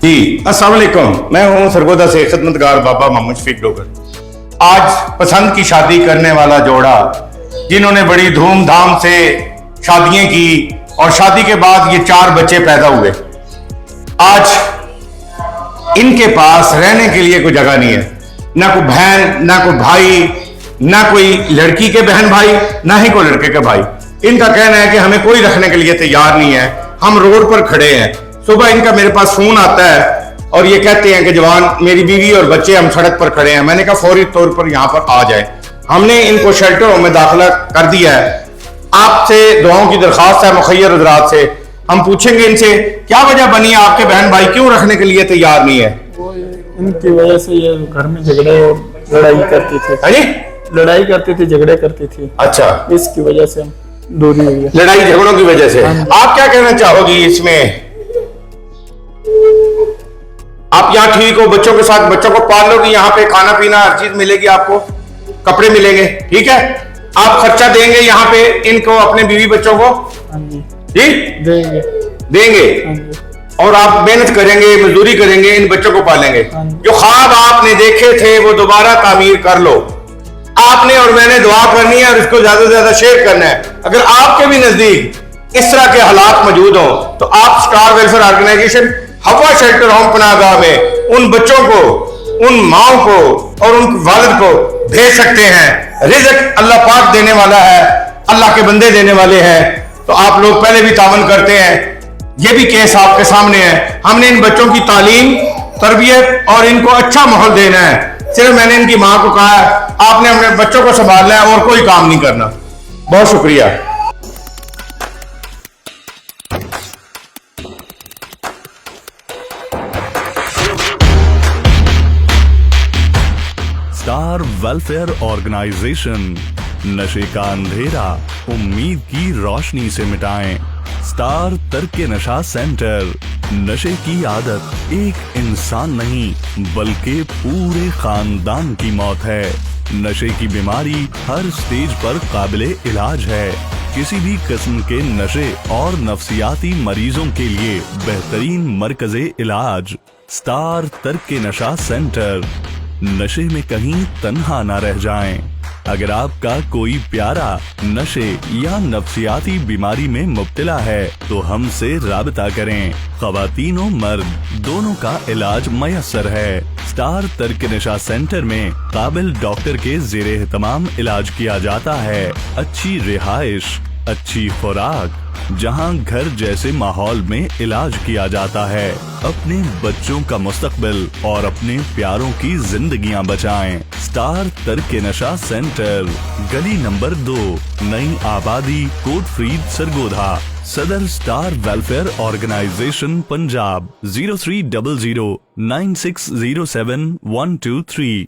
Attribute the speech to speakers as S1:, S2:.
S1: जी अस्सलाम वालेकुम। मैं हूं सरगोदा से खिदमतगार बाबा मोहम्मद शफीक डोगर। आज पसंद की शादी करने वाला जोड़ा जिन्होंने बड़ी धूमधाम से शादियां की और शादी के बाद ये 4 बच्चे पैदा हुए, आज इनके पास रहने के लिए कोई जगह नहीं है। ना कोई बहन, ना कोई भाई, ना कोई लड़की के बहन भाई, ना ही कोई लड़के के भाई। इनका कहना है कि हमें कोई रखने के लिए तैयार नहीं है, हम रोड पर खड़े हैं। सुबह इनका मेरे पास फोन आता है और ये कहते हैं कि जवान, मेरी बीवी और बच्चे हम सड़क पर खड़े हैं। मैंने कहा फौरी तौर पर यहाँ पर आ जाए। हमने इनको शेल्टरों में दाखिला कर दिया है। आपसे दुआओं की दरखास्त है मुखैर हजरात से। हम पूछेंगे इनसे क्या वजह बनी, आपके बहन भाई क्यों रखने के लिए तैयार नहीं है।
S2: वो इनकी वजह से ये घर में झगड़े और लड़ाई करती थी।
S1: अरे
S2: लड़ाई करती थी, झगड़े करती थी।
S1: अच्छा,
S2: इसकी वजह से हम दूरी हुई है।
S1: लड़ाई झगड़ों की वजह से। आप क्या कहना चाहोगी इसमें? आप यहाँ ठीक हो, बच्चों के साथ बच्चों को पाल लोगी, यहाँ पे खाना पीना हर चीज मिलेगी, आपको कपड़े मिलेंगे, ठीक है। आप खर्चा देंगे यहाँ पे इनको, अपने बीवी बच्चों को?
S2: हाँ जी,
S1: जी देंगे।
S2: हाँ जी।
S1: और आप मेहनत करेंगे, मजदूरी करेंगे, इन बच्चों को पालेंगे।
S2: हाँ।
S1: जो ख्वाब आपने देखे थे वो दोबारा तामीर कर लो। आपने और मैंने दुआ करनी है और इसको ज्यादा से ज्यादा शेयर करना है। अगर आपके भी नजदीक इस तरह के हालात मौजूद हो तो आप स्टार वेलफेयर ऑर्गेनाइजेशन हवा शेल्टर होम पनाहगाह में उन बच्चों को, उन माओ को और उन वालिद को भेज सकते हैं। रिज़्क अल्लाह पाक देने वाला है, अल्लाह के बंदे देने वाले हैं। तो आप लोग पहले भी तावन करते हैं, ये भी केस आपके सामने है। हमने इन बच्चों की तालीम, तरबियत और इनको अच्छा माहौल देना है। सिर्फ मैंने इनकी माँ को कहा है आपने अपने बच्चों को संभालना है और कोई काम नहीं करना। बहुत शुक्रिया।
S3: स्टार वेलफेयर ऑर्गेनाइजेशन, नशे का अंधेरा उम्मीद की रोशनी से मिटाएं। स्टार तर्क नशा सेंटर, नशे की आदत एक इंसान नहीं बल्कि पूरे खानदान की मौत है। नशे की बीमारी हर स्टेज पर काबिले इलाज है। किसी भी किस्म के नशे और नफ्सियाती मरीजों के लिए बेहतरीन मरकज़े इलाज स्टार तर्क नशा सेंटर। नशे में कहीं तन्हा ना रह जाएं। अगर आपका कोई प्यारा नशे या नफ्सियाती बीमारी में मुब्तला है तो हमसे राबता करें। ख़वातीन और मर्द दोनों का इलाज मयसर है। स्टार तर्क नशा सेंटर में काबिल डॉक्टर के ज़ेरे एहतमाम इलाज किया जाता है। अच्छी रिहाइश, अच्छी खुराक, जहां घर जैसे माहौल में इलाज किया जाता है। अपने बच्चों का मुस्तकबिल और अपने प्यारों की जिंदगियां बचाएं। स्टार तर्क नशा सेंटर, गली नंबर 2, नई आबादी, कोटफ्रीद, सरगोधा। सदर स्टार वेलफेयर ऑर्गेनाइजेशन, पंजाब। 0300 9607 123।